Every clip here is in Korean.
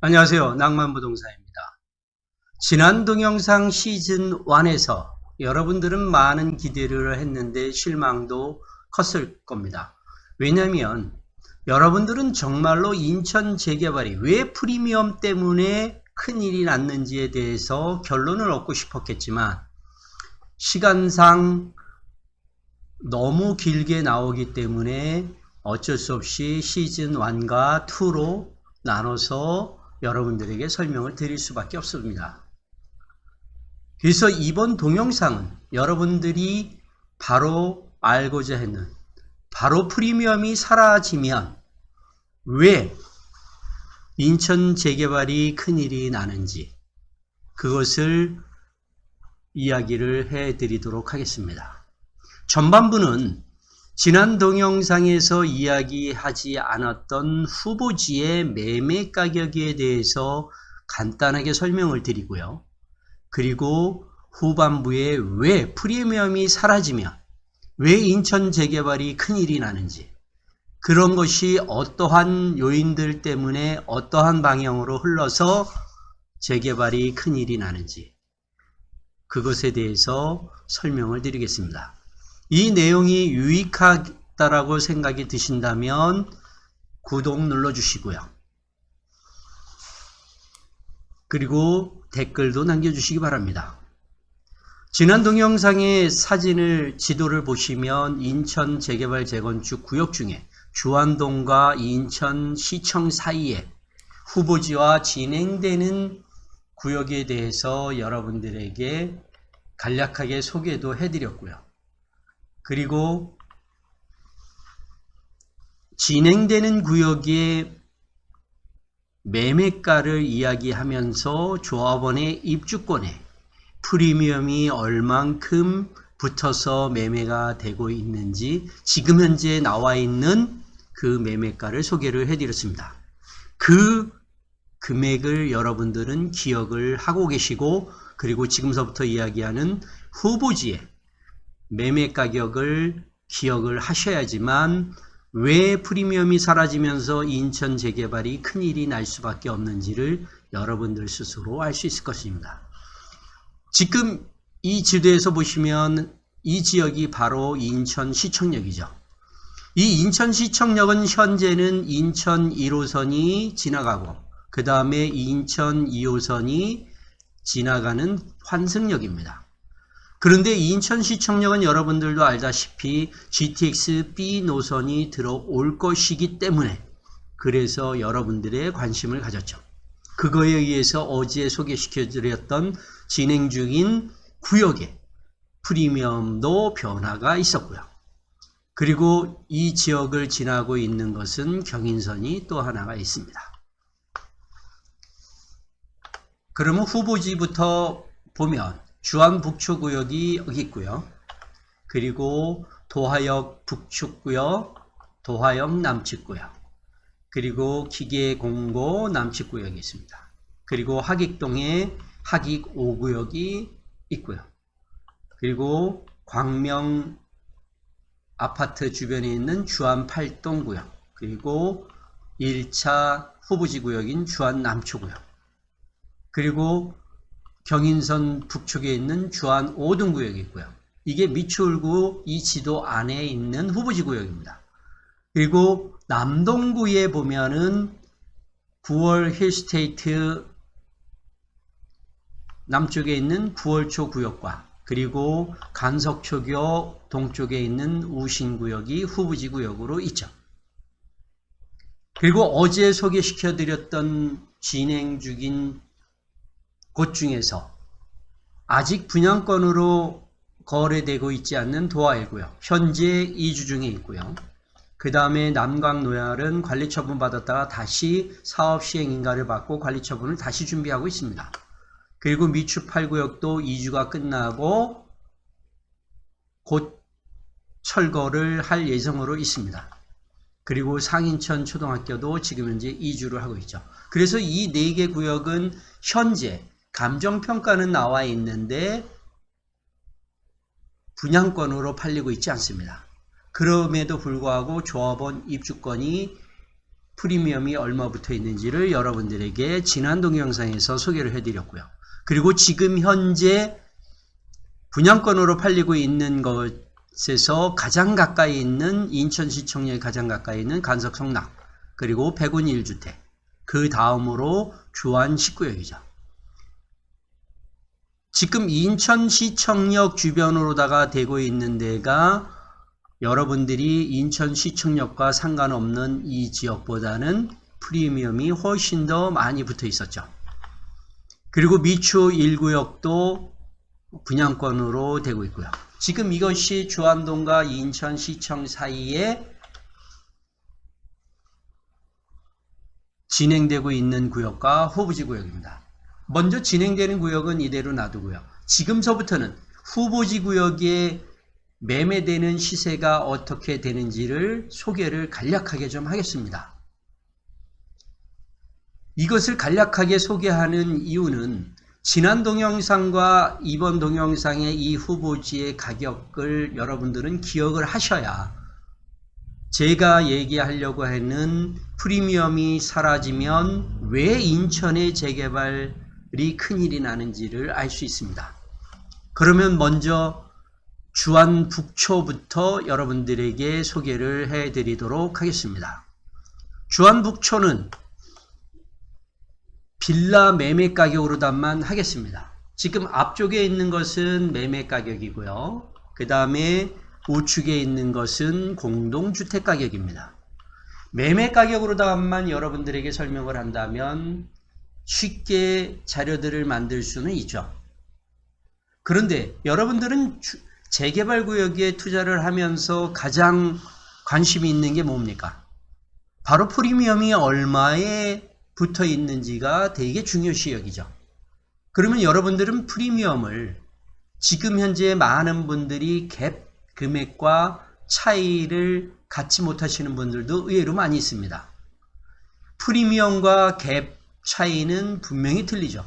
안녕하세요. 낭만부동산입니다. 지난 동영상 시즌 1에서 여러분들은 많은 기대를 했는데 실망도 컸을 겁니다. 왜냐하면 여러분들은 정말로 인천 재개발이 왜 프리미엄 때문에 큰일이 났는지에 대해서 결론을 얻고 싶었겠지만 시간상 너무 길게 나오기 때문에 어쩔 수 없이 시즌 1과 2로 나눠서 여러분들에게 설명을 드릴 수밖에 없습니다. 그래서 이번 동영상은 여러분들이 바로 알고자 했는 바로 프리미엄이 사라지면 왜 인천 재개발이 큰일이 나는지 그것을 이야기를 해드리도록 하겠습니다. 전반부는 지난 동영상에서 이야기하지 않았던 후보지의 매매 가격에 대해서 간단하게 설명을 드리고요. 그리고 후반부에 왜 프리미엄이 사라지면 왜 인천 재개발이 큰일이 나는지 그런 것이 어떠한 요인들 때문에 어떠한 방향으로 흘러서 재개발이 큰일이 나는지 그것에 대해서 설명을 드리겠습니다. 이 내용이 유익하다라고 생각이 드신다면 구독 눌러주시고요. 그리고 댓글도 남겨주시기 바랍니다. 지난 동영상의 지도를 보시면 인천 재개발 재건축 구역 중에 주안동과 인천시청 사이에 후보지와 진행되는 구역에 대해서 여러분들에게 간략하게 소개도 해드렸고요. 그리고 진행되는 구역의 매매가를 이야기하면서 조합원의 입주권에 프리미엄이 얼만큼 붙어서 매매가 되고 있는지 지금 현재 나와 있는 그 매매가를 소개를 해드렸습니다. 그 금액을 여러분들은 기억을 하고 계시고 그리고 지금서부터 이야기하는 후보지의 매매 가격을 기억을 하셔야지만 왜 프리미엄이 사라지면서 인천 재개발이 큰일이 날 수밖에 없는지를 여러분들 스스로 알 수 있을 것입니다. 지금 이 지도에서 보시면 이 지역이 바로 인천시청역이죠. 이 인천시청역은 현재는 인천 1호선이 지나가고 그 다음에 인천 2호선이 지나가는 환승역입니다. 그런데 인천시청역은 여러분들도 알다시피 GTX B 노선이 들어올 것이기 때문에 그래서 여러분들의 관심을 가졌죠. 그거에 의해서 어제 소개시켜드렸던 진행 중인 구역의 프리미엄도 변화가 있었고요. 그리고 이 지역을 지나고 있는 것은 경인선이 또 하나가 있습니다. 그러면 후보지부터 보면 주안북초구역이 여기 있고요. 그리고 도하역 북측구역, 도하역 남측구역, 그리고 기계공고 남측구역이 있습니다. 그리고 하익동에 하익 5구역이 있고요. 그리고 광명 아파트 주변에 있는 주안 8동구역, 그리고 1차 후보지 구역인 주안 남초구역, 그리고 경인선 북쪽에 있는 주안 5등 구역이 있고요. 이게 미추홀구 이 지도 안에 있는 후보지 구역입니다. 그리고 남동구에 보면은 9월 힐스테이트 남쪽에 있는 9월초 구역과 그리고 간석초교 동쪽에 있는 우신구역이 후보지 구역으로 있죠. 그리고 어제 소개시켜드렸던 진행 중인 곳 중에서 아직 분양권으로 거래되고 있지 않는 도하일구역 현재 2주 중에 있고요. 그 다음에 남광노열은 관리처분 받았다가 다시 사업시행인가를 받고 관리처분을 다시 준비하고 있습니다. 그리고 미추 8구역도 2주가 끝나고 곧 철거를 할 예정으로 있습니다. 그리고 상인천 초등학교도 지금 현재 2주를 하고 있죠. 그래서 이 4개 구역은 현재 감정평가는 나와 있는데 분양권으로 팔리고 있지 않습니다. 그럼에도 불구하고 조합원 입주권이 프리미엄이 얼마 붙어 있는지를 여러분들에게 지난 동영상에서 소개를 해드렸고요. 그리고 지금 현재 분양권으로 팔리고 있는 것에서 가장 가까이 있는 인천시청역에 가장 가까이 있는 간석 성락, 그리고 백운 1주택, 그 다음으로 주안 19역이죠. 지금 인천시청역 주변으로다가 되고 있는 데가 여러분들이 인천시청역과 상관없는 이 지역보다는 프리미엄이 훨씬 더 많이 붙어 있었죠. 그리고 미추 1구역도 분양권으로 되고 있고요. 지금 이것이 주안동과 인천시청 사이에 진행되고 있는 구역과 후보지 구역입니다. 먼저 진행되는 구역은 이대로 놔두고요. 지금서부터는 후보지 구역에 매매되는 시세가 어떻게 되는지를 소개를 간략하게 좀 하겠습니다. 이것을 간략하게 소개하는 이유는 지난 동영상과 이번 동영상의 이 후보지의 가격을 여러분들은 기억을 하셔야 제가 얘기하려고 하는 프리미엄이 사라지면 왜 인천의 재개발이 큰일이 나는지를 알 수 있습니다. 그러면 먼저 주안 북초부터 여러분들에게 소개를 해드리도록 하겠습니다. 주안 북초는 빌라 매매 가격으로만 하겠습니다. 지금 앞쪽에 있는 것은 매매 가격이고요. 그 다음에 우측에 있는 것은 공동주택 가격입니다. 매매 가격으로다만 여러분들에게 설명을 한다면 쉽게 자료들을 만들 수는 있죠. 그런데 여러분들은 재개발 구역에 투자를 하면서 가장 관심이 있는 게 뭡니까? 바로 프리미엄이 얼마에 붙어 있는지가 되게 중요시 여기죠. 그러면 여러분들은 프리미엄을 지금 현재 많은 분들이 갭 금액과 차이를 갖지 못하시는 분들도 의외로 많이 있습니다. 프리미엄과 갭 차이는 분명히 틀리죠.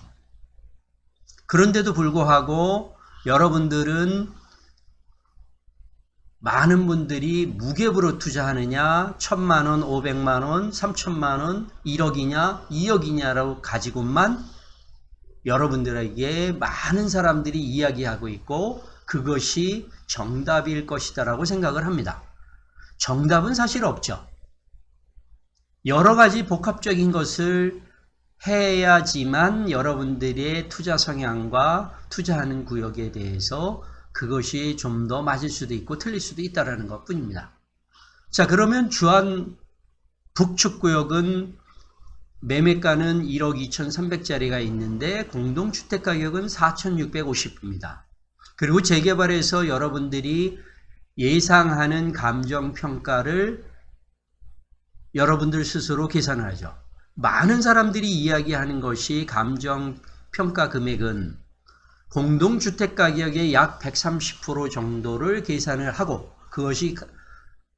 그런데도 불구하고 여러분들은 많은 분들이 무갭으로 투자하느냐, 1,000만원, 500만원, 3,000만원, 1억이냐, 2억이냐라고 가지고만 여러분들에게 많은 사람들이 이야기하고 있고 그것이 정답일 것이다라고 생각을 합니다. 정답은 사실 없죠. 여러 가지 복합적인 것을 해야지만 여러분들의 투자 성향과 투자하는 구역에 대해서 그것이 좀 더 맞을 수도 있고 틀릴 수도 있다는 것 뿐입니다. 자, 그러면 주안 북측구역은 매매가는 1억 2,300짜리가 있는데 공동주택 가격은 4,650입니다. 그리고 재개발에서 여러분들이 예상하는 감정평가를 여러분들 스스로 계산을 하죠. 많은 사람들이 이야기하는 것이 감정평가 금액은 공동주택 가격의 약 130% 정도를 계산을 하고 그것이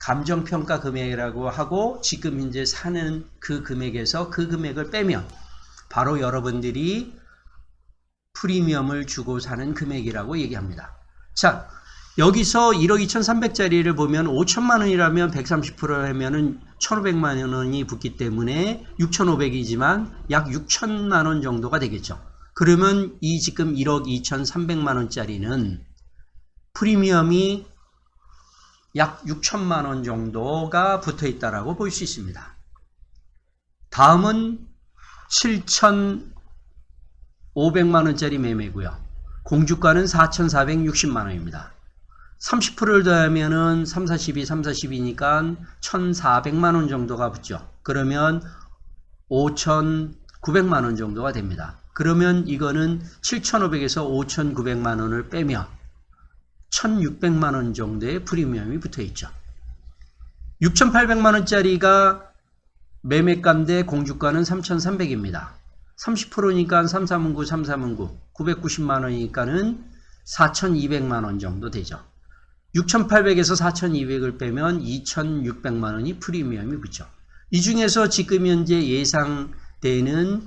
감정평가 금액이라고 하고 지금 현재 사는 그 금액에서 그 금액을 빼면 바로 여러분들이 프리미엄을 주고 사는 금액이라고 얘기합니다. 자, 여기서 1억 2,300짜리를 보면 5천만 원이라면 130% 하면은 1,500만 원이 붙기 때문에 6,500이지만 약 6천만 원 정도가 되겠죠. 그러면 이 지금 1억 2,300만 원짜리는 프리미엄이 약 6천만 원 정도가 붙어 있다라고 볼 수 있습니다. 다음은 7,500만 원짜리 매매고요. 공주가는 4,460만 원입니다. 30%를 더하면은 3, 42, 3, 42니까 1,400만 원 정도가 붙죠. 그러면 5,900만 원 정도가 됩니다. 그러면 이거는 7,500에서 5,900만 원을 빼면 1,600만 원 정도의 프리미엄이 붙어 있죠. 6,800만 원짜리가 매매가인데 공주가는 3,300입니다. 30%니까 3319, 3319, 990만 원이니까는 4,200만 원 정도 되죠. 6,800에서 4,200을 빼면 2,600만 원이 프리미엄이 붙죠. 이 중에서 지금 현재 예상되는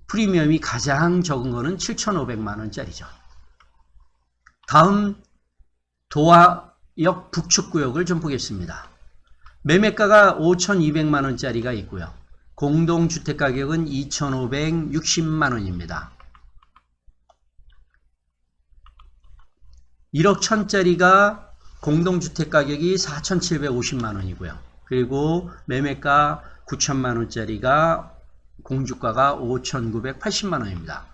프리미엄이 가장 적은 거는 7,500만 원짜리죠. 다음 도화역 북측구역을 좀 보겠습니다. 매매가가 5,200만 원짜리가 있고요. 공동주택 가격은 2,560만 원입니다. 1억 1,000짜리가 공동주택 가격이 4,750만 원이고요. 그리고 매매가 9천만 원짜리가 공주가가 5,980만 원입니다.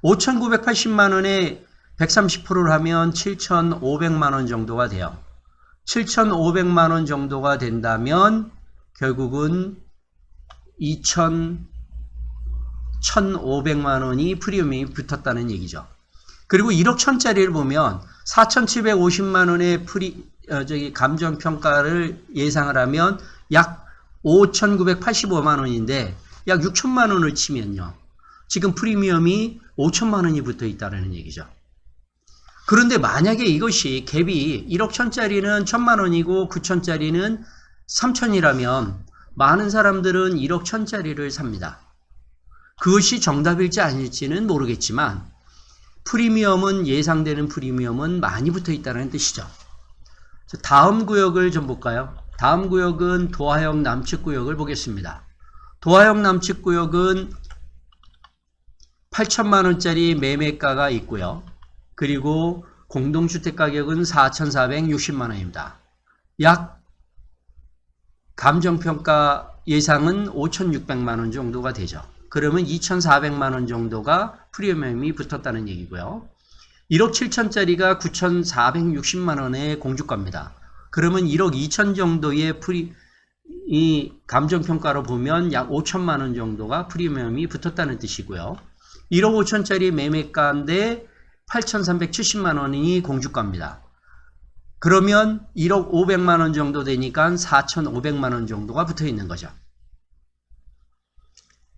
5,980만 원에 130%를 하면 7,500만 원 정도가 돼요. 7,500만 원 정도가 된다면 결국은 1,500만 원이 프리미엄이 붙었다는 얘기죠. 그리고 1억 1,000짜리를 보면 4,750만 원의 감정평가를 예상을 하면 약 5,985만 원인데 약 6천만 원을 치면요. 지금 프리미엄이 5천만 원이 붙어 있다는 얘기죠. 그런데 만약에 이것이 갭이 1억 1,000짜리는 1,000만 원이고 9천짜리는 3천이라면 많은 사람들은 1억 1,000짜리를 삽니다. 그것이 정답일지 아닐지는 모르겠지만 프리미엄은 예상되는 프리미엄은 많이 붙어 있다는 뜻이죠. 다음 구역을 좀 볼까요? 다음 구역은 도하역 남측 구역을 보겠습니다. 도하역 남측 구역은 8천만 원짜리 매매가가 있고요. 그리고 공동주택 가격은 4,460만 원입니다. 약 감정평가 예상은 5,600만 원 정도가 되죠. 그러면 2,400만 원 정도가 프리미엄이 붙었다는 얘기고요. 1억 7천짜리가 9,460만 원의 공주가입니다. 그러면 1억 2천 정도의 이 감정평가로 보면 약 5천만 원 정도가 프리미엄이 붙었다는 뜻이고요. 1억 5천짜리 매매가인데 8,370만 원이 공주가입니다. 그러면 1억 500만 원 정도 되니까 4,500만 원 정도가 붙어 있는 거죠.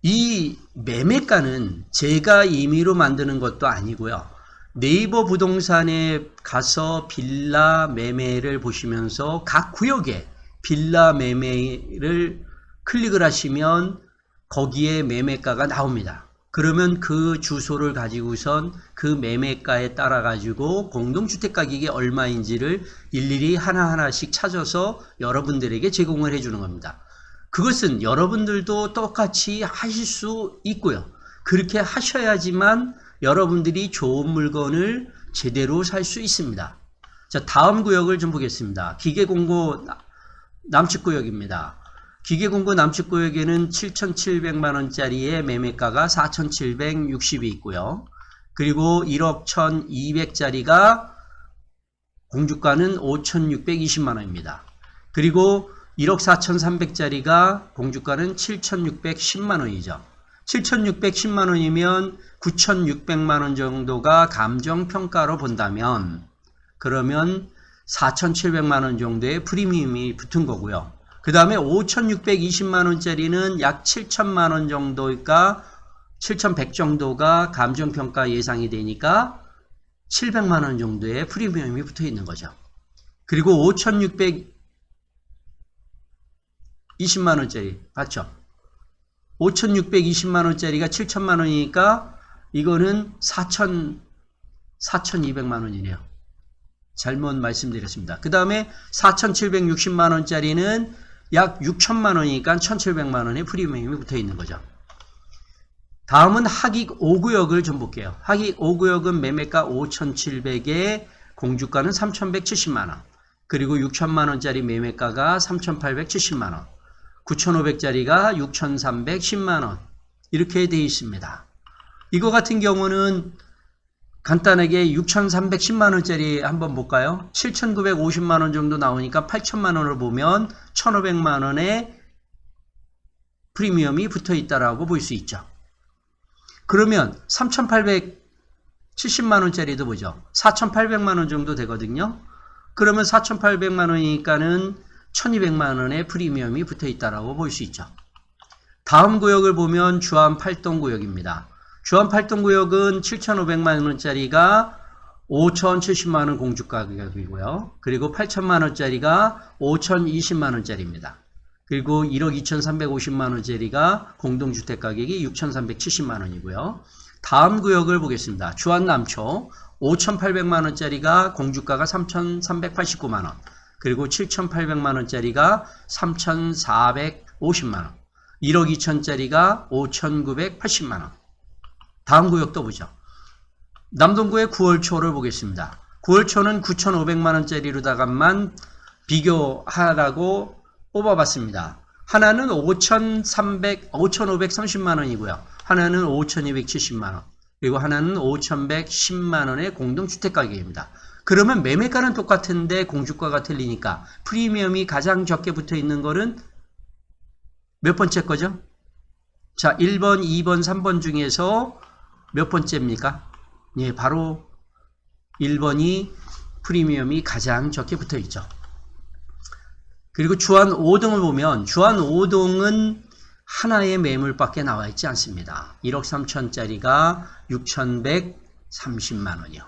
이 매매가는 제가 임의로 만드는 것도 아니고요. 네이버 부동산에 가서 빌라 매매를 보시면서 각 구역에 빌라 매매를 클릭을 하시면 거기에 매매가가 나옵니다. 그러면 그 주소를 가지고선 그 매매가에 따라 가지고 공동주택 가격이 얼마인지를 일일이 하나하나씩 찾아서 여러분들에게 제공을 해주는 겁니다. 그것은 여러분들도 똑같이 하실 수 있고요. 그렇게 하셔야지만 여러분들이 좋은 물건을 제대로 살 수 있습니다. 자, 다음 구역을 좀 보겠습니다. 기계공고 남측구역입니다. 기계공고 남측구역에는 7,700만 원짜리의 매매가가 4,760이 있고요. 그리고 1억 1,200짜리가 공주가는 5,620만 원입니다. 그리고 1억 4,300짜리가 공주가는 7,610만 원이죠. 7,610만 원이면 9,600만 원 정도가 감정평가로 본다면 그러면 4,700만 원 정도의 프리미엄이 붙은 거고요. 그 다음에 5,620만 원짜리는 약 7천만 원 정도가 7,100 정도가 감정평가 예상이 되니까 700만 원 정도의 프리미엄이 붙어 있는 거죠. 그리고 5,620만 원짜리 맞죠? 5,620만 원짜리가 7천만 원이니까 이거는 4,200만 원이네요. 잘못 말씀드렸습니다. 그 다음에 4,760만 원짜리는 약 6천만 원이니까 1,700만 원의 프리미엄이 붙어 있는 거죠. 다음은 하객 5구역을 좀 볼게요. 하객 5구역은 매매가 5,700에 공주가는 3,170만 원. 그리고 6천만 원짜리 매매가가 3,870만 원. 9,500짜리가 6,310만 원. 이렇게 되어 있습니다. 이거 같은 경우는 간단하게 6,310만 원짜리 한번 볼까요? 7,950만 원 정도 나오니까 8천만 원을 보면 1,500만 원의 프리미엄이 붙어 있다라고 볼 수 있죠. 그러면 3,870만 원짜리도 보죠. 4,800만 원 정도 되거든요. 그러면 4,800만 원이니까는 1,200만 원의 프리미엄이 붙어 있다라고 볼 수 있죠. 다음 구역을 보면 주안 8동 구역입니다. 주안 8동 구역은 7,500만 원짜리가 5,070만 원 공주 가격이고요. 그리고 8천만 원짜리가 5,020만 원짜리입니다. 그리고 1억 2,350만 원짜리가 공동주택 가격이 6,370만 원이고요. 다음 구역을 보겠습니다. 주안 남초 5,800만 원짜리가 공주가가 3,389만 원. 그리고 7,800만 원짜리가 3,450만 원. 1억 2천짜리가 5,980만 원. 다음 구역 또 보죠. 남동구의 9월 초를 보겠습니다. 9월 초는 9,500만 원짜리로다가만 비교하라고 뽑아봤습니다. 하나는 5,530만 원이고요. 하나는 5,270만 원. 그리고 하나는 5,110만 원의 공동주택 가격입니다. 그러면 매매가는 똑같은데 공주가가 틀리니까 프리미엄이 가장 적게 붙어 있는 거는 몇 번째 거죠? 자, 1번, 2번, 3번 중에서 몇 번째입니까? 예, 바로 1번이 프리미엄이 가장 적게 붙어 있죠. 그리고 주안 5동을 보면 주안 5동은 하나의 매물밖에 나와 있지 않습니다. 1억 3천짜리가 6,130만 원이요.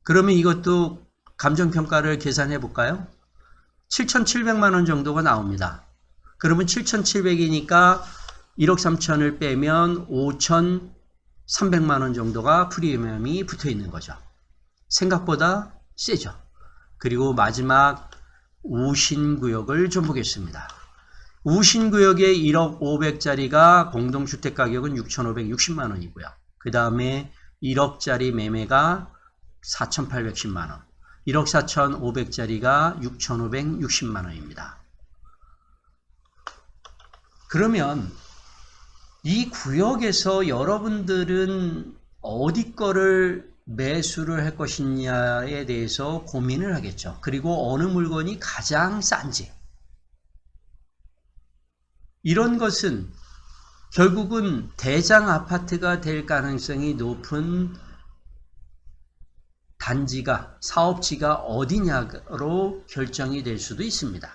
그러면 이것도 감정평가를 계산해 볼까요? 7,700만 원 정도가 나옵니다. 그러면 7,700이니까 1억 3천을 빼면 5,300만 원 정도가 프리미엄이 붙어 있는 거죠. 생각보다 세죠. 그리고 마지막 우신구역을 좀 보겠습니다. 우신구역의 1억 500짜리가 공동주택 가격은 6,560만 원이고요. 그 다음에 1억짜리 매매가 4,810만 원. 1억 4,500짜리가 6,560만 원입니다. 그러면 이 구역에서 여러분들은 어디 거를 매수를 할 것이냐에 대해서 고민을 하겠죠. 그리고 어느 물건이 가장 싼지. 이런 것은 결국은 대장 아파트가 될 가능성이 높은 단지가, 사업지가 어디냐로 결정이 될 수도 있습니다.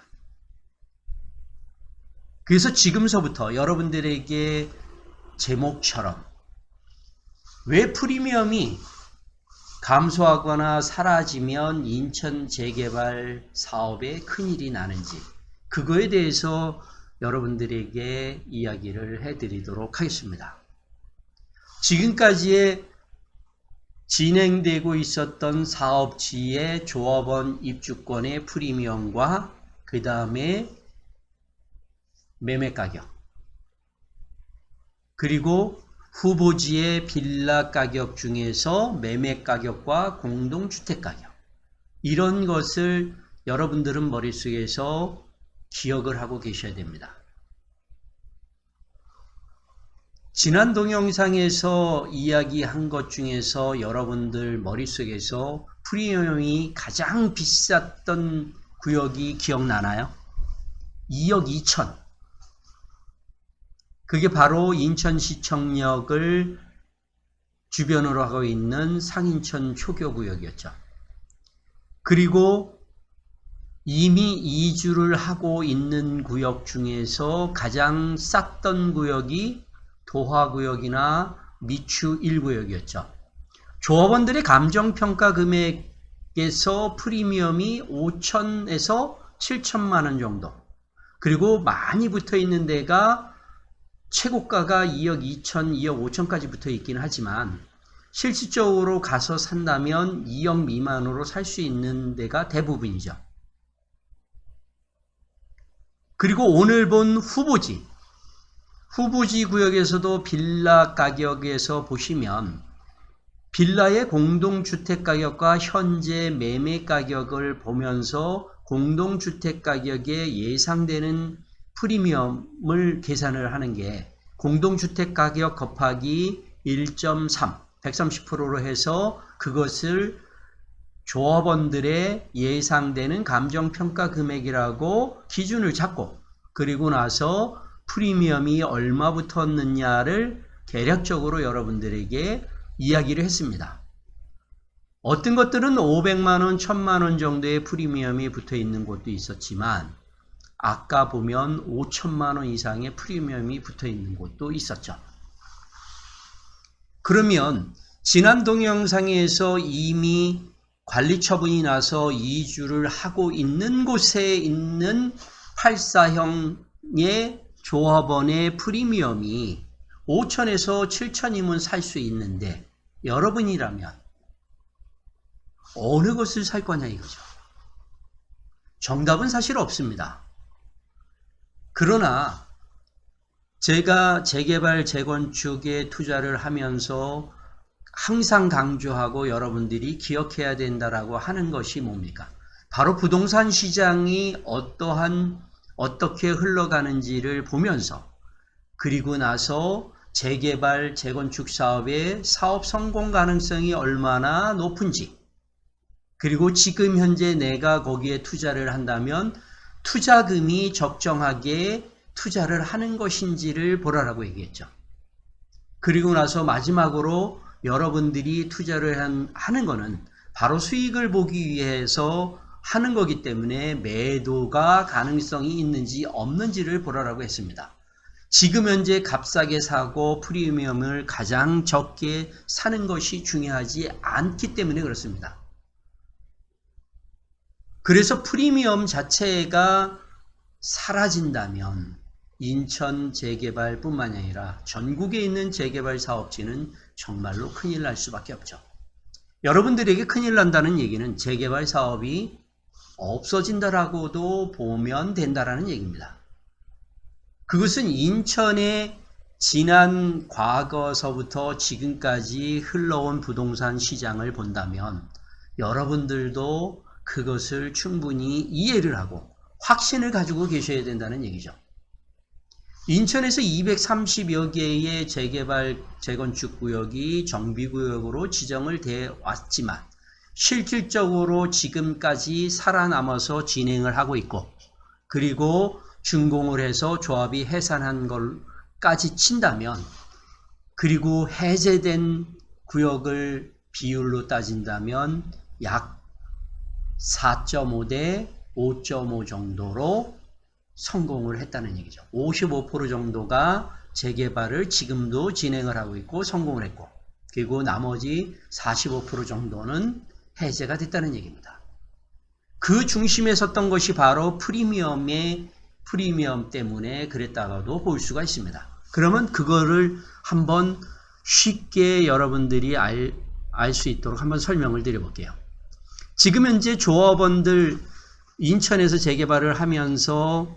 그래서 지금서부터 여러분들에게 제목처럼 왜 프리미엄이 감소하거나 사라지면 인천 재개발 사업에 큰일이 나는지 그거에 대해서 여러분들에게 이야기를 해드리도록 하겠습니다. 지금까지의 진행되고 있었던 사업지의 조합원 입주권의 프리미엄과 그 다음에 매매 가격 그리고 후보지의 빌라 가격 중에서 매매 가격과 공동주택 가격 이런 것을 여러분들은 머릿속에서 기억을 하고 계셔야 됩니다. 지난 동영상에서 이야기한 것 중에서 여러분들 머릿속에서 프리미엄이 가장 비쌌던 구역이 기억나나요? 2억 2천. 그게 바로 인천시청역을 주변으로 하고 있는 상인천 초교구역이었죠. 그리고 이미 이주를 하고 있는 구역 중에서 가장 쌌던 구역이 도화구역이나 미추 1구역이었죠. 조합원들의 감정평가 금액에서 프리미엄이 5천에서 7천만 원 정도. 그리고 많이 붙어 있는 데가 최고가가 2억 2천, 2억 5천까지 붙어 있긴 하지만 실질적으로 가서 산다면 2억 미만으로 살 수 있는 데가 대부분이죠. 그리고 오늘 본 후보지 구역에서도 빌라 가격에서 보시면 빌라의 공동주택 가격과 현재 매매 가격을 보면서 공동주택 가격에 예상되는 프리미엄을 계산을 하는 게 공동주택 가격 곱하기 1.3, 130%로 해서 그것을 조합원들의 예상되는 감정평가 금액이라고 기준을 잡고 그리고 나서 프리미엄이 얼마 붙었느냐를 대략적으로 여러분들에게 이야기를 했습니다. 어떤 것들은 500만원, 1000만원 정도의 프리미엄이 붙어 있는 곳도 있었지만 아까 보면 5천만원 이상의 프리미엄이 붙어 있는 곳도 있었죠. 그러면 지난 동영상에서 이미 관리 처분이 나서 이주를 하고 있는 곳에 있는 84형의 조합원의 프리미엄이 5천에서 7천이면 살 수 있는데 여러분이라면 어느 것을 살 거냐 이거죠. 정답은 사실 없습니다. 그러나 제가 재개발, 재건축에 투자를 하면서 항상 강조하고 여러분들이 기억해야 된다라고 하는 것이 뭡니까? 바로 부동산 시장이 어떻게 흘러가는지를 보면서, 그리고 나서 재개발, 재건축 사업의 사업 성공 가능성이 얼마나 높은지, 그리고 지금 현재 내가 거기에 투자를 한다면 투자금이 적정하게 투자를 하는 것인지를 보라라고 얘기했죠. 그리고 나서 마지막으로 여러분들이 투자를 하는 거는 바로 수익을 보기 위해서 하는 거기 때문에 매도가 가능성이 있는지 없는지를 보라라고 했습니다. 지금 현재 값싸게 사고 프리미엄을 가장 적게 사는 것이 중요하지 않기 때문에 그렇습니다. 그래서 프리미엄 자체가 사라진다면 인천 재개발뿐만 아니라 전국에 있는 재개발 사업지는 정말로 큰일 날 수밖에 없죠. 여러분들에게 큰일 난다는 얘기는 재개발 사업이 없어진다라고도 보면 된다라는 얘기입니다. 그것은 인천의 지난 과거서부터 지금까지 흘러온 부동산 시장을 본다면 여러분들도 그것을 충분히 이해를 하고 확신을 가지고 계셔야 된다는 얘기죠. 인천에서 230여 개의 재개발, 재건축 구역이 정비구역으로 지정을 돼 왔지만 실질적으로 지금까지 살아남아서 진행을 하고 있고, 그리고 준공을 해서 조합이 해산한 걸까지 친다면, 그리고 해제된 구역을 비율로 따진다면 약 4.5 대 5.5 정도로 성공을 했다는 얘기죠. 55% 정도가 재개발을 지금도 진행을 하고 있고 성공을 했고, 그리고 나머지 45% 정도는 해제가 됐다는 얘기입니다. 그 중심에 섰던 것이 바로 프리미엄 때문에 그랬다가도 볼 수가 있습니다. 그러면 그거를 한번 쉽게 여러분들이 알 수 있도록 한번 설명을 드려볼게요. 지금 현재 조합원들, 인천에서 재개발을 하면서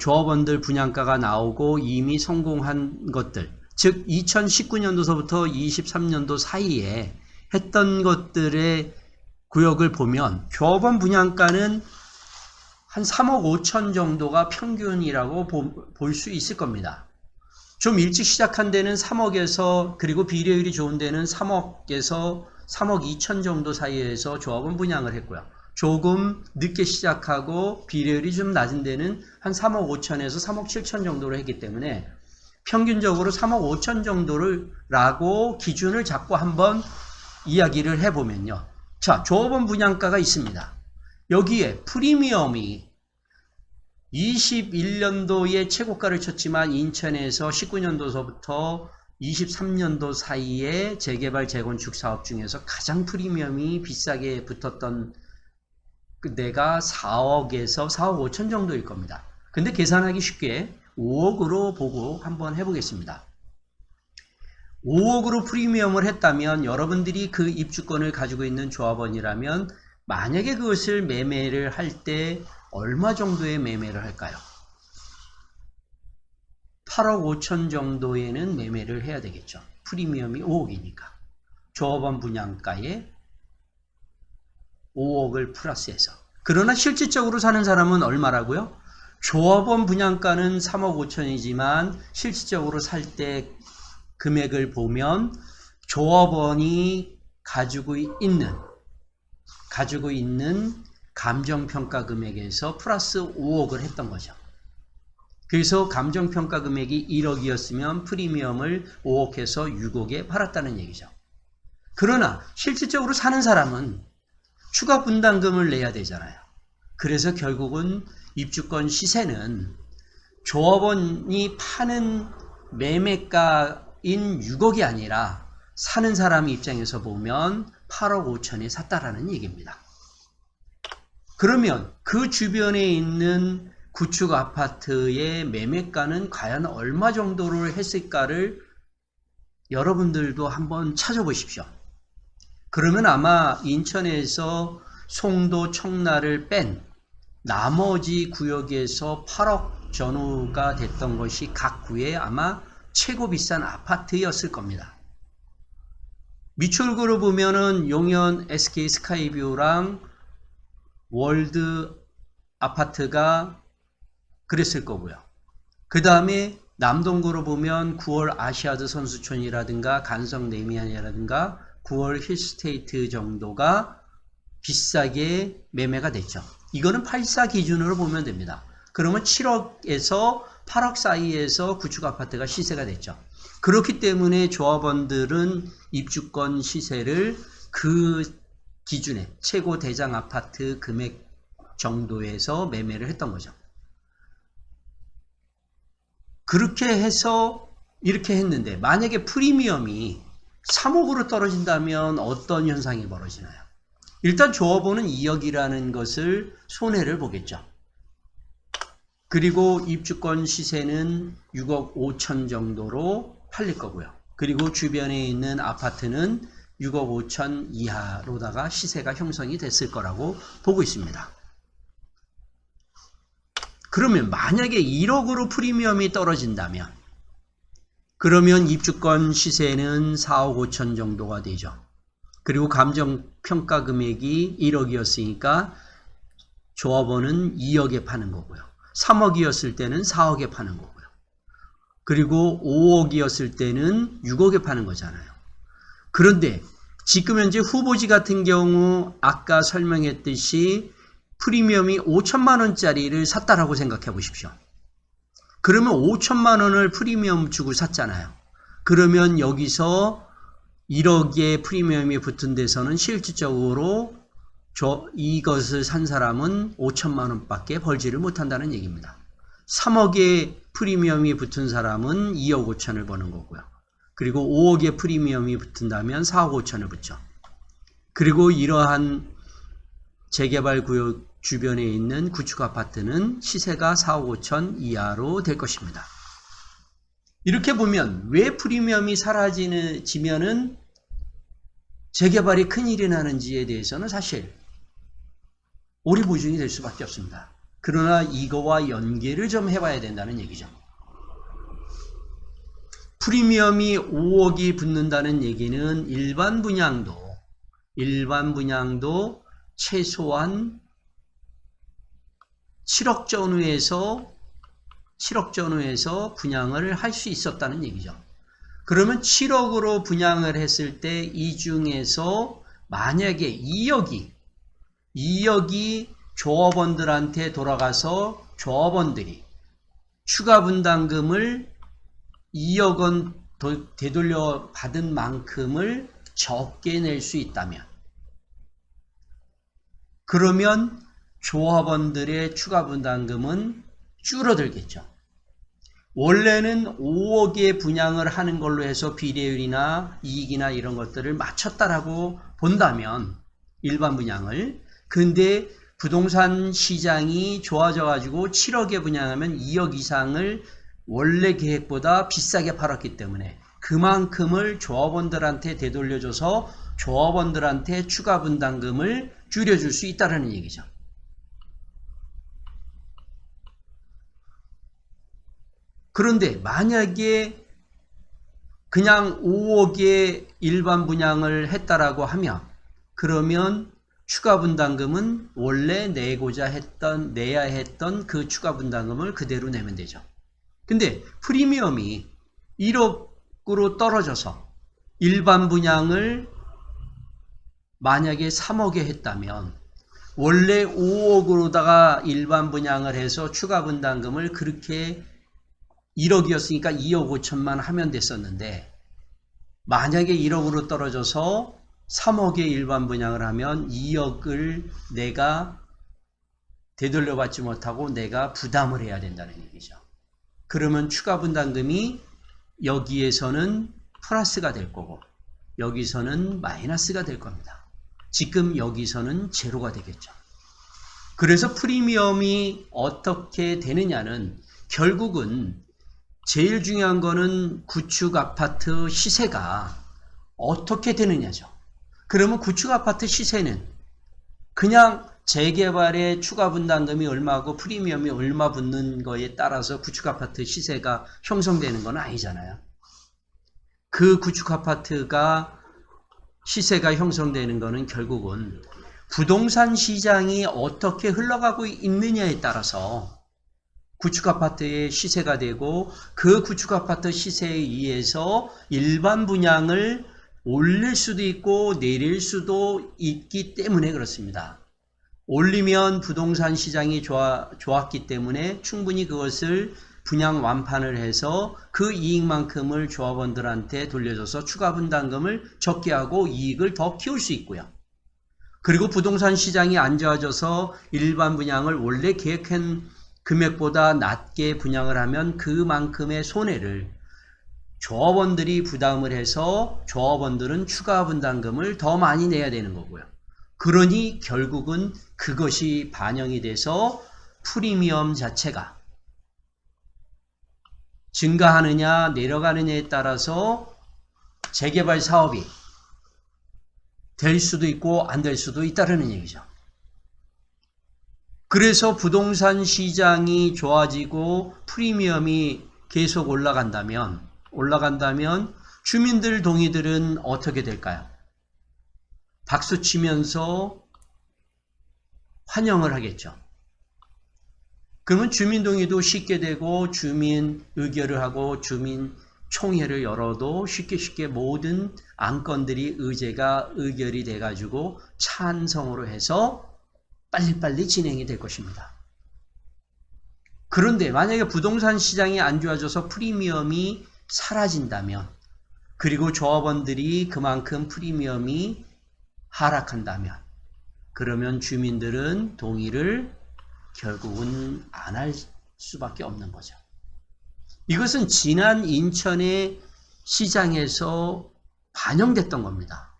조합원들 분양가가 나오고 이미 성공한 것들, 즉 2019년도서부터 23년도 사이에 했던 것들의 구역을 보면 조합원 분양가는 한 3억 5천 정도가 평균이라고 볼 수 있을 겁니다. 좀 일찍 시작한 데는 3억에서, 그리고 비례율이 좋은 데는 3억에서 3억 2천 정도 사이에서 조합원 분양을 했고요. 조금 늦게 시작하고 비례율이 좀 낮은 데는 한 3억 5천에서 3억 7천 정도로 했기 때문에 평균적으로 3억 5천 정도라고 기준을 잡고 한번 이야기를 해보면요. 자, 조합원 분양가가 있습니다. 여기에 프리미엄이 21년도에 최고가를 쳤지만 인천에서 19년도서부터 23년도 사이에 재개발, 재건축 사업 중에서 가장 프리미엄이 비싸게 붙었던 내가 4억에서 4억 5천 정도일 겁니다. 근데 계산하기 쉽게 5억으로 보고 한번 해보겠습니다. 5억으로 프리미엄을 했다면 여러분들이 그 입주권을 가지고 있는 조합원이라면 만약에 그것을 매매를 할 때 얼마 정도의 매매를 할까요? 8억 5천 정도에는 매매를 해야 되겠죠. 프리미엄이 5억이니까. 조합원 분양가에 5억을 플러스해서. 그러나 실질적으로 사는 사람은 얼마라고요? 조합원 분양가는 3억 5천이지만 실질적으로 살 때 금액을 보면 조합원이 가지고 있는 감정평가 금액에서 플러스 5억을 했던 거죠. 그래서 감정평가 금액이 1억이었으면 프리미엄을 5억 해서 6억에 팔았다는 얘기죠. 그러나 실질적으로 사는 사람은 추가 분담금을 내야 되잖아요. 그래서 결국은 입주권 시세는 조합원이 파는 매매가인 6억이 아니라 사는 사람 입장에서 보면 8억 5천에 샀다라는 얘기입니다. 그러면 그 주변에 있는 구축 아파트의 매매가는 과연 얼마 정도를 했을까를 여러분들도 한번 찾아보십시오. 그러면 아마 인천에서 송도, 청라를 뺀 나머지 구역에서 8억 전후가 됐던 것이 각 구에 아마 최고 비싼 아파트였을 겁니다. 미추홀구로 보면은 용현 SK 스카이뷰랑 월드 아파트가 그랬을 거고요. 그 다음에 남동구로 보면 9월 아시아드 선수촌이라든가 간성 네미안이라든가 9월 힐스테이트 정도가 비싸게 매매가 됐죠. 이거는 84 기준으로 보면 됩니다. 그러면 7억에서 8억 사이에서 구축 아파트가 시세가 됐죠. 그렇기 때문에 조합원들은 입주권 시세를 그 기준에 최고 대장 아파트 금액 정도에서 매매를 했던 거죠. 그렇게 해서 이렇게 했는데 만약에 프리미엄이 3억으로 떨어진다면 어떤 현상이 벌어지나요? 일단 조합원은 2억이라는 것을 손해를 보겠죠. 그리고 입주권 시세는 6억 5천 정도로 팔릴 거고요. 그리고 주변에 있는 아파트는 6억 5천 이하로다가 시세가 형성이 됐을 거라고 보고 있습니다. 그러면 만약에 1억으로 프리미엄이 떨어진다면 그러면 입주권 시세는 4억 5천 정도가 되죠. 그리고 감정평가 금액이 1억이었으니까 조합원은 2억에 파는 거고요. 3억이었을 때는 4억에 파는 거고요. 그리고 5억이었을 때는 6억에 파는 거잖아요. 그런데 지금 현재 후보지 같은 경우 아까 설명했듯이 프리미엄이 5천만 원짜리를 샀다라고 생각해 보십시오. 그러면 5천만 원을 프리미엄 주고 샀잖아요. 그러면 여기서 1억의 프리미엄이 붙은 데서는 실질적으로 이것을 산 사람은 5천만 원밖에 벌지를 못한다는 얘기입니다. 3억의 프리미엄이 붙은 사람은 2억 5천을 버는 거고요. 그리고 5억의 프리미엄이 붙은다면 4억 5천을 붙죠. 그리고 이러한 재개발 구역 주변에 있는 구축 아파트는 시세가 4억 5천 이하로 될 것입니다. 이렇게 보면 왜 프리미엄이 사라지면은 재개발이 큰일이 나는지에 대해서는 사실 오리무중이 될 수밖에 없습니다. 그러나 이거와 연계를 좀 해봐야 된다는 얘기죠. 프리미엄이 5억이 붙는다는 얘기는 일반 분양도 최소한 7억 전후에서 분양을 할 수 있었다는 얘기죠. 그러면 7억으로 분양을 했을 때 이 중에서 만약에 2억이 조합원들한테 돌아가서 조합원들이 추가 분담금을 2억 원 되돌려 받은 만큼을 적게 낼 수 있다면 그러면 조합원들의 추가 분담금은 줄어들겠죠. 원래는 5억의 분양을 하는 걸로 해서 비례율이나 이익이나 이런 것들을 맞췄다라고 본다면 일반 분양을 근데 부동산 시장이 좋아져 가지고 7억에 분양하면 2억 이상을 원래 계획보다 비싸게 팔았기 때문에 그만큼을 조합원들한테 되돌려줘서 조합원들한테 추가 분담금을 줄여줄 수 있다는 얘기죠. 그런데 만약에 그냥 5억의 일반 분양을 했다라고 하면 그러면 추가 분담금은 원래 내야 했던 그 추가 분담금을 그대로 내면 되죠. 근데 프리미엄이 1억으로 떨어져서 일반 분양을 만약에 3억에 했다면 원래 5억으로다가 일반 분양을 해서 추가 분담금을 그렇게 1억이었으니까 2억 5천만 하면 됐었는데 만약에 1억으로 떨어져서 3억의 일반 분양을 하면 2억을 내가 되돌려받지 못하고 내가 부담을 해야 된다는 얘기죠. 그러면 추가 분담금이 여기에서는 플러스가 될 거고 여기서는 마이너스가 될 겁니다. 지금 여기서는 제로가 되겠죠. 그래서 프리미엄이 어떻게 되느냐는 결국은 제일 중요한 거는 구축 아파트 시세가 어떻게 되느냐죠. 그러면 구축 아파트 시세는 그냥 재개발에 추가 분담금이 얼마고 프리미엄이 얼마 붙는 거에 따라서 구축 아파트 시세가 형성되는 건 아니잖아요. 그 구축 아파트가 시세가 형성되는 거는 결국은 부동산 시장이 어떻게 흘러가고 있느냐에 따라서 구축 아파트의 시세가 되고, 그 구축 아파트 시세에 의해서 일반 분양을 올릴 수도 있고 내릴 수도 있기 때문에 그렇습니다. 올리면 부동산 시장이 좋았기 때문에 충분히 그것을 분양 완판을 해서 그 이익만큼을 조합원들한테 돌려줘서 추가 분담금을 적게 하고 이익을 더 키울 수 있고요. 그리고 부동산 시장이 안 좋아져서 일반 분양을 원래 계획한 금액보다 낮게 분양을 하면 그만큼의 손해를 조합원들이 부담을 해서 조합원들은 추가 분담금을 더 많이 내야 되는 거고요. 그러니 결국은 그것이 반영이 돼서 프리미엄 자체가 증가하느냐 내려가느냐에 따라서 재개발 사업이 될 수도 있고 안 될 수도 있다는 얘기죠. 그래서 부동산 시장이 좋아지고 프리미엄이 계속 올라간다면 주민들 동의들은 어떻게 될까요? 박수 치면서 환영을 하겠죠. 그러면 주민 동의도 쉽게 되고 주민 의결을 하고 주민 총회를 열어도 쉽게 모든 안건들이 의결이 돼가지고 찬성으로 해서 빨리빨리 진행이 될 것입니다. 그런데 만약에 부동산 시장이 안 좋아져서 프리미엄이 사라진다면, 그리고 조합원들이 그만큼 프리미엄이 하락한다면, 그러면 주민들은 동의를 결국은 안 할 수밖에 없는 거죠. 이것은 지난 인천의 시장에서 반영됐던 겁니다.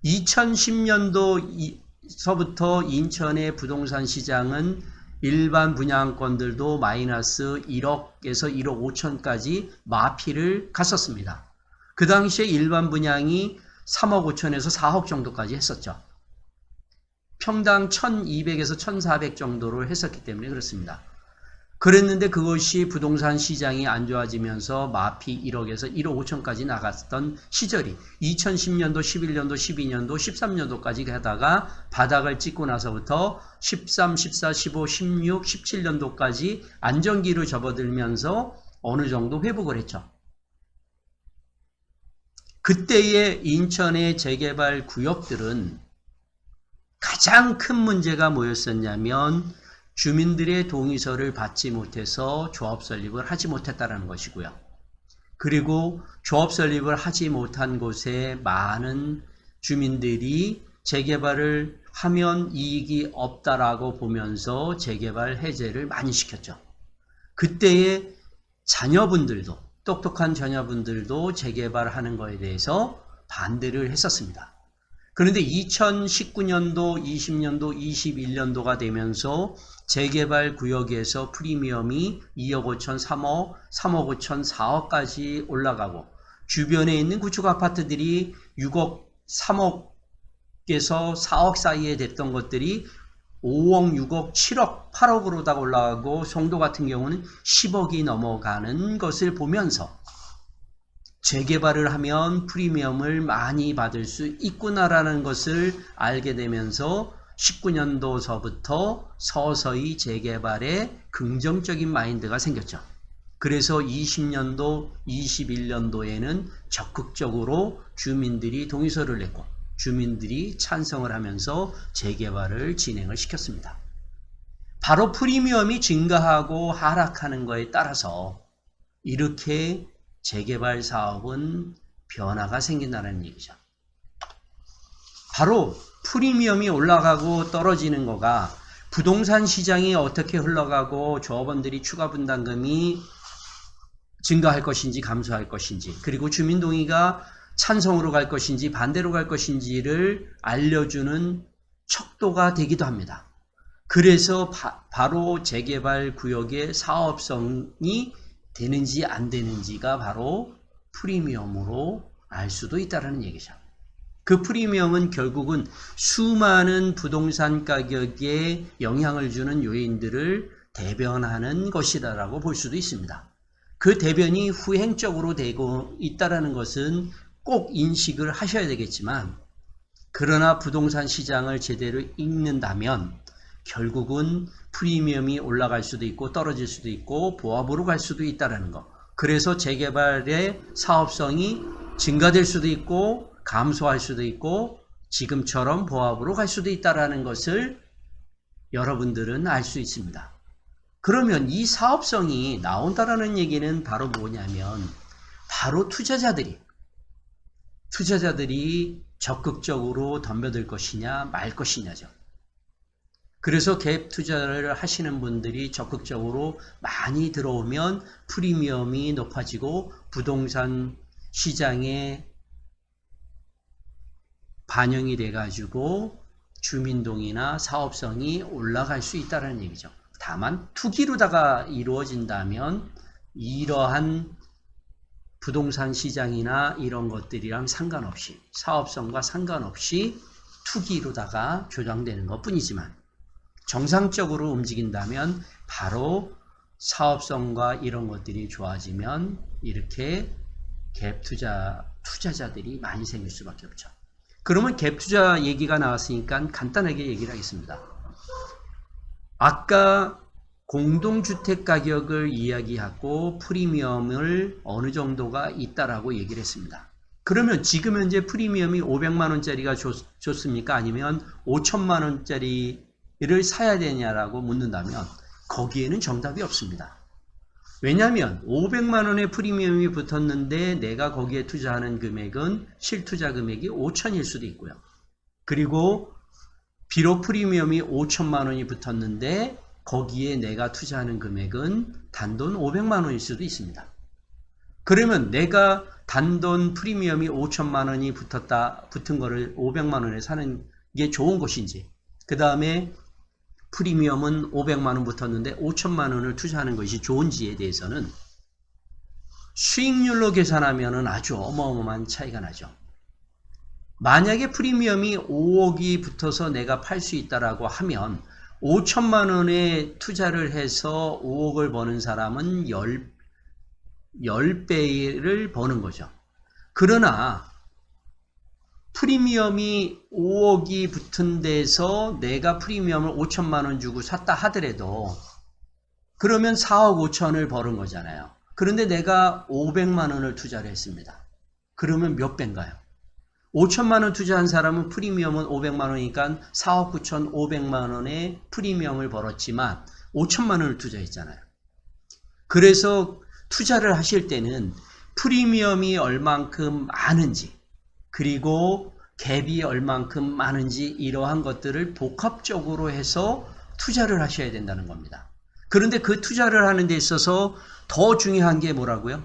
2010년도서부터 인천의 부동산 시장은 일반 분양권들도 마이너스 1억에서 1억 5천까지 마피를 갔었습니다. 그 당시에 일반 분양이 3억 5천에서 4억 정도까지 했었죠. 평당 1200에서 1400 정도로 했었기 때문에 그렇습니다. 그랬는데 그것이 부동산 시장이 안 좋아지면서 마피 1억에서 1억 5천까지 나갔던 시절이 2010년도, 11년도, 12년도, 13년도까지 가다가 바닥을 찍고 나서부터 13, 14, 15, 16, 17년도까지 안정기로 접어들면서 어느 정도 회복을 했죠. 그때의 인천의 재개발 구역들은 가장 큰 문제가 뭐였었냐면 주민들의 동의서를 받지 못해서 조합 설립을 하지 못했다는 것이고요. 그리고 조합 설립을 하지 못한 곳에 많은 주민들이 재개발을 하면 이익이 없다라고 보면서 재개발 해제를 많이 시켰죠. 그때의 자녀분들도, 똑똑한 자녀분들도 재개발하는 것에 대해서 반대를 했었습니다. 그런데 2019년도, 20년도, 21년도가 되면서 재개발 구역에서 프리미엄이 2억 5천, 3억, 3억 5천, 4억까지 올라가고, 주변에 있는 구축 아파트들이 6억, 3억에서 4억 사이에 됐던 것들이 5억, 6억, 7억, 8억으로 다 올라가고, 송도 같은 경우는 10억이 넘어가는 것을 보면서 재개발을 하면 프리미엄을 많이 받을 수 있구나라는 것을 알게 되면서 19년도서부터 서서히 재개발에 긍정적인 마인드가 생겼죠. 그래서 20년도, 21년도에는 적극적으로 주민들이 동의서를 냈고 주민들이 찬성을 하면서 재개발을 진행을 시켰습니다. 바로 프리미엄이 증가하고 하락하는 것에 따라서 이렇게 재개발 사업은 변화가 생긴다는 얘기죠. 바로 프리미엄이 올라가고 떨어지는 거가 부동산 시장이 어떻게 흘러가고 조합원들이 추가 분담금이 증가할 것인지 감소할 것인지, 그리고 주민 동의가 찬성으로 갈 것인지 반대로 갈 것인지를 알려주는 척도가 되기도 합니다. 그래서 바로 재개발 구역의 사업성이 되는지 안 되는지가 바로 프리미엄으로 알 수도 있다는 얘기죠. 그 프리미엄은 결국은 수많은 부동산 가격에 영향을 주는 요인들을 대변하는 것이다라고 볼 수도 있습니다. 그 대변이 후행적으로 되고 있다는 것은 꼭 인식을 하셔야 되겠지만, 그러나 부동산 시장을 제대로 읽는다면 결국은 프리미엄이 올라갈 수도 있고 떨어질 수도 있고 보합으로 갈 수도 있다는 것. 그래서 재개발의 사업성이 증가될 수도 있고 감소할 수도 있고 지금처럼 보합으로 갈 수도 있다는 것을 여러분들은 알 수 있습니다. 그러면 이 사업성이 나온다라는 얘기는 바로 뭐냐면, 바로 투자자들이 적극적으로 덤벼들 것이냐 말 것이냐죠. 그래서 갭 투자를 하시는 분들이 적극적으로 많이 들어오면 프리미엄이 높아지고 부동산 시장에 반영이 돼가지고 주민동이나 사업성이 올라갈 수 있다는 얘기죠. 다만 투기로다가 이루어진다면 이러한 부동산 시장이나 이런 것들이랑 상관없이, 사업성과 상관없이 투기로다가 조장되는 것 뿐이지만, 정상적으로 움직인다면 바로 사업성과 이런 것들이 좋아지면 이렇게 갭 투자자들이 많이 생길 수밖에 없죠. 그러면 갭 투자 얘기가 나왔으니까 간단하게 얘기를 하겠습니다. 아까 공동주택 가격을 이야기하고 프리미엄을 어느 정도가 있다라고 얘기를 했습니다. 그러면 지금 현재 프리미엄이 500만 원짜리가 좋습니까? 아니면 5천만 원짜리를 사야 되냐라고 묻는다면 거기에는 정답이 없습니다. 왜냐하면 500만 원의 프리미엄이 붙었는데 내가 거기에 투자하는 금액은 실투자 금액이 5천일 수도 있고요. 그리고 비록 프리미엄이 5천만 원이 붙었는데 거기에 내가 투자하는 금액은 단돈 500만 원일 수도 있습니다. 그러면 내가 단돈 프리미엄이 5천만 원이 붙은 거를 500만 원에 사는 게 좋은 것인지, 그 다음에 프리미엄은 500만 원 붙었는데 5천만 원을 투자하는 것이 좋은지에 대해서는 수익률로 계산하면 아주 어마어마한 차이가 나죠. 만약에 프리미엄이 5억이 붙어서 내가 팔 수 있다라고 하면 5천만 원에 투자를 해서 5억을 버는 사람은 10배를 버는 거죠. 그러나 프리미엄이 5억이 붙은 데서 내가 프리미엄을 5천만 원 주고 샀다 하더라도 그러면 4억 5천을 버는 거잖아요. 그런데 내가 500만 원을 투자를 했습니다. 그러면 몇 배인가요? 5천만 원 투자한 사람은 프리미엄은 500만 원이니까 4억 9천 5백만 원의 프리미엄을 벌었지만 5천만 원을 투자했잖아요. 그래서 투자를 하실 때는 프리미엄이 얼만큼 많은지, 그리고 갭이 얼만큼 많은지 이러한 것들을 복합적으로 해서 투자를 하셔야 된다는 겁니다. 그런데 그 투자를 하는 데 있어서 더 중요한 게 뭐라고요?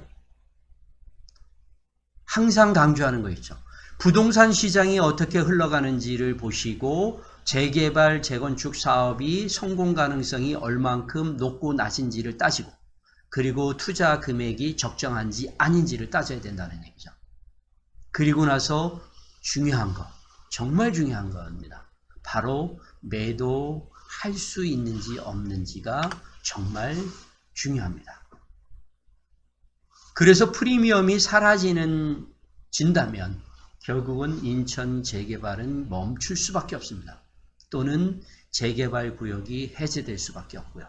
항상 강조하는 거 있죠. 부동산 시장이 어떻게 흘러가는지를 보시고 재개발, 재건축 사업이 성공 가능성이 얼만큼 높고 낮은지를 따지고, 그리고 투자 금액이 적정한지 아닌지를 따져야 된다는 얘기죠. 그리고 나서 중요한 거, 정말 중요한 겁니다. 바로 매도할 수 있는지 없는지가 정말 중요합니다. 그래서 프리미엄이 진다면 결국은 인천 재개발은 멈출 수밖에 없습니다. 또는 재개발 구역이 해제될 수밖에 없고요.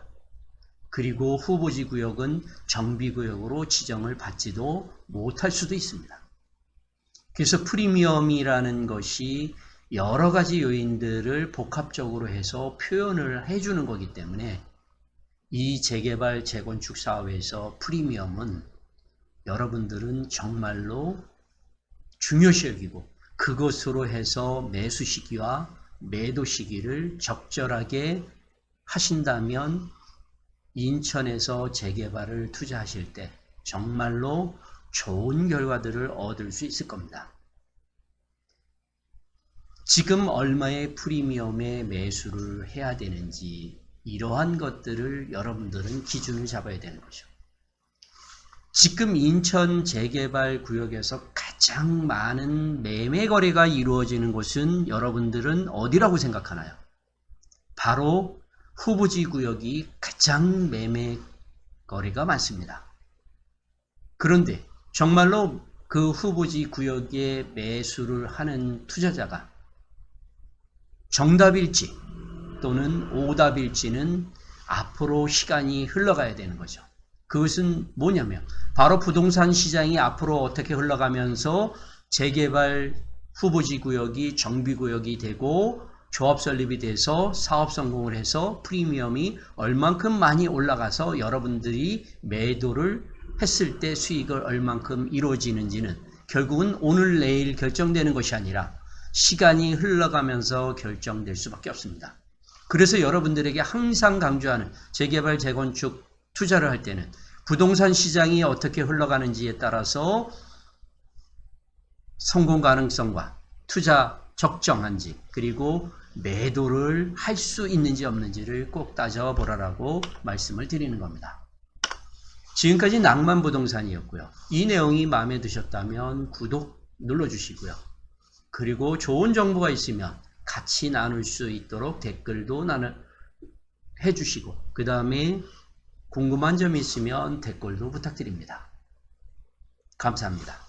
그리고 후보지 구역은 정비구역으로 지정을 받지도 못할 수도 있습니다. 그래서 프리미엄이라는 것이 여러 가지 요인들을 복합적으로 해서 표현을 해주는 거기 때문에 이 재개발, 재건축 사업에서 프리미엄은 여러분들은 정말로 중요시 여기고 그것으로 해서 매수 시기와 매도 시기를 적절하게 하신다면 인천에서 재개발을 투자하실 때 정말로 좋은 결과들을 얻을 수 있을 겁니다. 지금 얼마의 프리미엄에 매수를 해야 되는지 이러한 것들을 여러분들은 기준을 잡아야 되는 거죠. 지금 인천 재개발 구역에서 가장 가장 많은 매매 거래가 이루어지는 곳은 여러분들은 어디라고 생각하나요? 바로 후보지 구역이 가장 매매 거래가 많습니다. 그런데 정말로 그 후보지 구역에 매수를 하는 투자자가 정답일지 또는 오답일지는 앞으로 시간이 흘러가야 되는 거죠. 그것은 뭐냐면 바로 부동산 시장이 앞으로 어떻게 흘러가면서 재개발 후보지 구역이 정비구역이 되고 조합 설립이 돼서 사업 성공을 해서 프리미엄이 얼만큼 많이 올라가서 여러분들이 매도를 했을 때 수익을 얼만큼 이루어지는지는 결국은 오늘 내일 결정되는 것이 아니라 시간이 흘러가면서 결정될 수밖에 없습니다. 그래서 여러분들에게 항상 강조하는 재개발 재건축 투자를 할 때는 부동산 시장이 어떻게 흘러가는지에 따라서 성공 가능성과 투자 적정한지 그리고 매도를 할 수 있는지 없는지를 꼭 따져보라라고 말씀을 드리는 겁니다. 지금까지 낭만부동산이었고요. 이 내용이 마음에 드셨다면 구독 눌러주시고요. 그리고 좋은 정보가 있으면 같이 나눌 수 있도록 댓글도 해주시고 그 다음에 궁금한 점이 있으면 댓글도 부탁드립니다. 감사합니다.